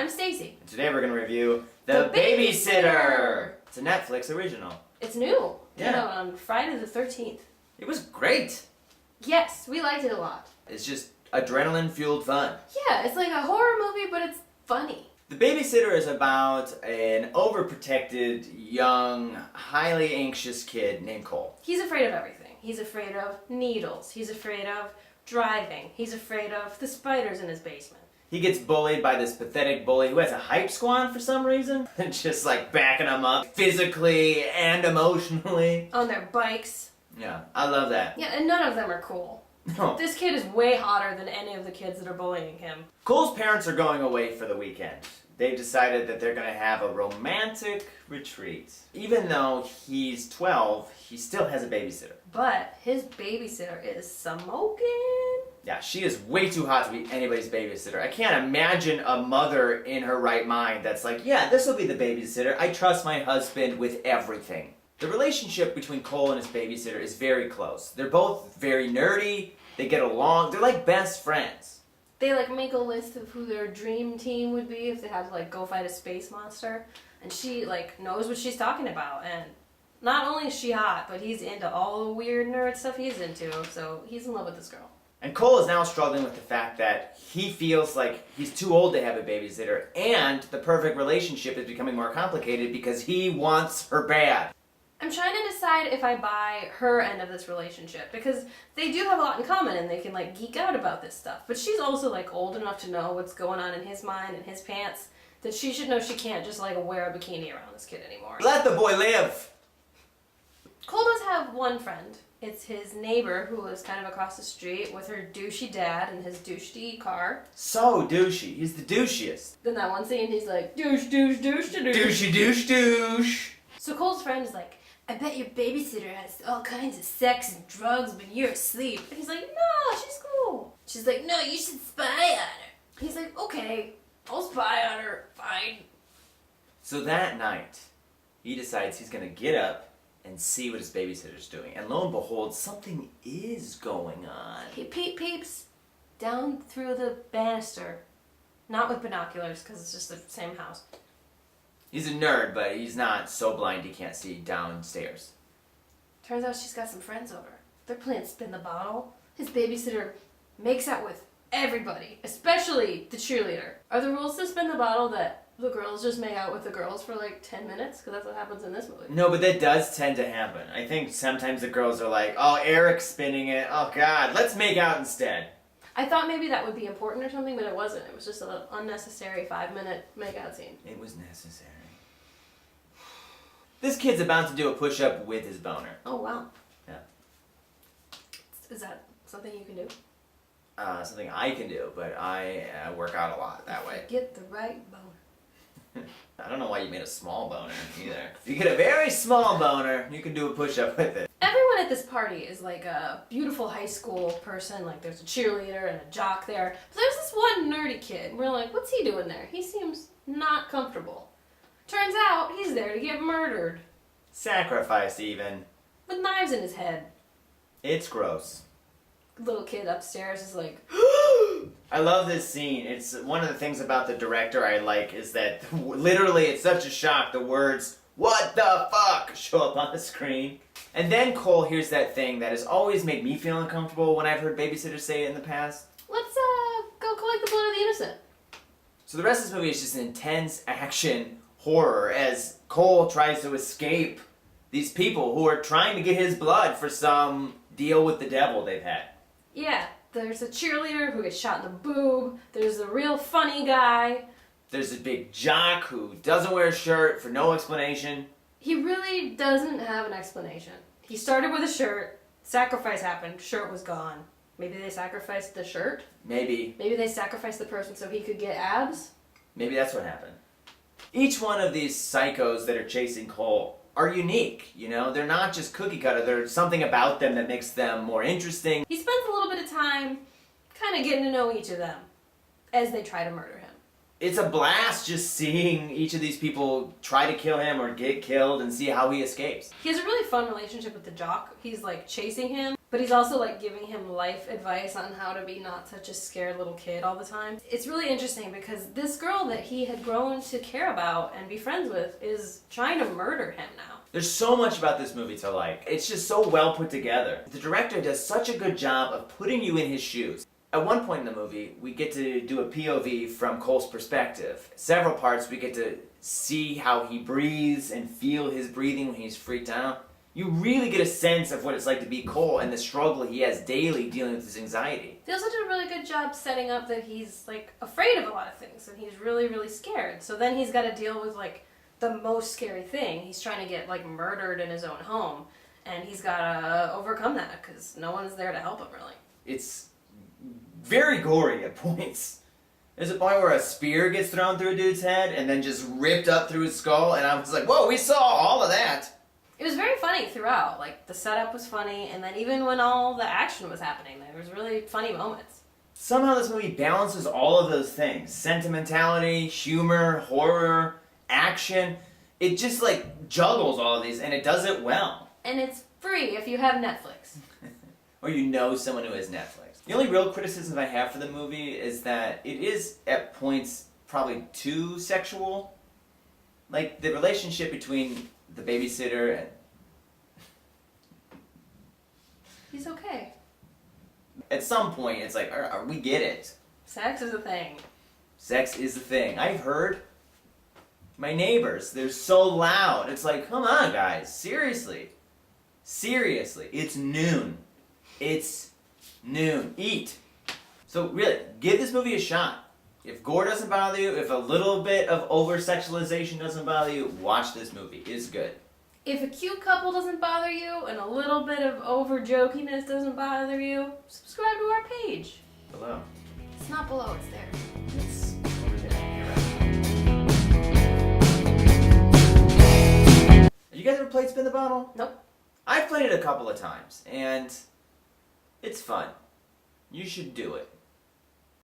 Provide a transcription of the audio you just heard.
I'm Stacey. Today we're going to review The Babysitter. It's a Netflix original. It's new. Yeah. Came out on Friday the 13th. It was great. Yes, we liked it a lot. It's just adrenaline-fueled fun. Yeah, it's like a horror movie, but it's funny. The Babysitter is about an overprotected, young, highly anxious kid named Cole. He's afraid of everything. He's afraid of needles. He's afraid of driving. He's afraid of the spiders in his basement. He gets bullied by this pathetic bully who has a hype squad for some reason. Just like backing him up physically and emotionally. On their bikes. Yeah, I love that. Yeah, and none of them are cool. No. This kid is way hotter than any of the kids that are bullying him. Cole's parents are going away for the weekend. They've decided that they're going to have a romantic retreat. Even though he's 12, he still has a babysitter. But his babysitter is smoking. Yeah, she is way too hot to be anybody's babysitter. I can't imagine a mother in her right mind that's like, yeah, this will be the babysitter. I trust my husband with everything. The relationship between Cole and his babysitter is very close. They're both very nerdy. They get along. They're like best friends. They like make a list of who their dream team would be if they had to like go fight a space monster. And she like knows what she's talking about. And not only is she hot, but he's into all the weird nerd stuff he's into. So he's in love with this girl. And Cole is now struggling with the fact that he feels like he's too old to have a babysitter, and the perfect relationship is becoming more complicated because he wants her bad. I'm trying to decide if I buy her end of this relationship because they do have a lot in common and they can like geek out about this stuff. But she's also like old enough to know what's going on in his mind and his pants that she should know she can't just like wear a bikini around this kid anymore. Let the boy live! Cole does have one friend. It's his neighbor who lives kind of across the street with her douchey dad and his douchey car. So douchey. He's the douchiest. Then that one scene he's like, douche, douche, douche, douche. Douchey, douche, douche. So Cole's friend is like, I bet your babysitter has all kinds of sex and drugs when you're asleep. And he's like, no, she's cool. She's like, no, you should spy on her. He's like, okay, I'll spy on her, fine. So that night, he decides he's gonna get up and see what his babysitter's doing. And lo and behold, something is going on. He peeps down through the banister. Not with binoculars, because it's just the same house. He's a nerd, but he's not so blind he can't see downstairs. Turns out she's got some friends over. They're playing spin the bottle. His babysitter makes out with everybody, especially the cheerleader. Are the rules to spin the bottle that the girls just make out with the girls for like 10 minutes? Because that's what happens in this movie. No, but that does tend to happen. I think sometimes the girls are like, oh, Eric's spinning it. Oh, God, let's make out instead. I thought maybe that would be important or something, but it wasn't. It was just an unnecessary 5-minute make-out scene. It was necessary. This kid's about to do a push-up with his boner. Oh, wow. Yeah. Is that something you can do? Something I can do, but I work out a lot that way. Get the right boner. I don't know why you made a small boner either. If you get a very small boner, you can do a push-up with it. Everyone at this party is like a beautiful high school person. Like there's a cheerleader and a jock there. But there's this one nerdy kid. And we're like, what's he doing there? He seems not comfortable. Turns out he's there to get murdered. Sacrificed even. With knives in his head. It's gross. Little kid upstairs is like, I love this scene. It's one of the things about the director I like is that literally it's such a shock the words, "What the fuck?" show up on the screen. And then Cole hears that thing that has always made me feel uncomfortable when I've heard babysitters say it in the past. let's go collect the blood of the innocent. So the rest of this movie is just an intense action horror as Cole tries to escape these people who are trying to get his blood for some deal with the devil they've had. Yeah, there's a cheerleader who gets shot in the boob. There's a real funny guy. There's a big jock who doesn't wear a shirt for no explanation. He really doesn't have an explanation. He started with a shirt, sacrifice happened, shirt was gone. Maybe they sacrificed the shirt? Maybe. Maybe they sacrificed the person so he could get abs? Maybe that's what happened. Each one of these psychos that are chasing Cole are unique, you know? They're not just cookie cutter, there's something about them that makes them more interesting. He spends a little bit of time kind of getting to know each of them as they try to murder him. It's a blast just seeing each of these people try to kill him or get killed and see how he escapes. He has a really fun relationship with the jock. He's like chasing him But he's also like giving him life advice on how to be not such a scared little kid all the time. It's really interesting because this girl that he had grown to care about and be friends with is trying to murder him now. There's so much about this movie to like. It's just so well put together. The director does such a good job of putting you in his shoes. At one point in the movie, we get to do a POV from Cole's perspective. Several parts we get to see how he breathes and feel his breathing when he's freaked out. You really get a sense of what it's like to be Cole and the struggle he has daily dealing with his anxiety. They also did a really good job setting up that he's like afraid of a lot of things and he's really, really scared. So then he's got to deal with like the most scary thing. He's trying to get like murdered in his own home, and he's got to overcome that because no one's there to help him really. It's very gory at points. There's a point where a spear gets thrown through a dude's head and then just ripped up through his skull, and I was like, whoa, we saw all of that. It was very funny throughout. Like, the setup was funny, and then even when all the action was happening, there was really funny moments. Somehow this movie balances all of those things. Sentimentality, humor, horror, action. It just, like, juggles all of these, and it does it well. And it's free if you have Netflix. Or you know someone who has Netflix. The only real criticism I have for the movie is that it is, at points, probably too sexual. Like, the relationship between the babysitter and... He's okay. At some point, it's like, we get it. Sex is a thing. Sex is a thing. I've heard my neighbors, they're so loud. It's like, come on, guys. Seriously. Seriously. It's noon. It's noon. Eat. So, really, give this movie a shot. If gore doesn't bother you, if a little bit of over-sexualization doesn't bother you, watch this movie. It's good. If a cute couple doesn't bother you and a little bit of over-jokiness doesn't bother you, subscribe to our page. Below. It's not below, it's there. It's over there. You're right. Have you guys ever played Spin the Bottle? Nope. I've played it a couple of times, and it's fun. You should do it.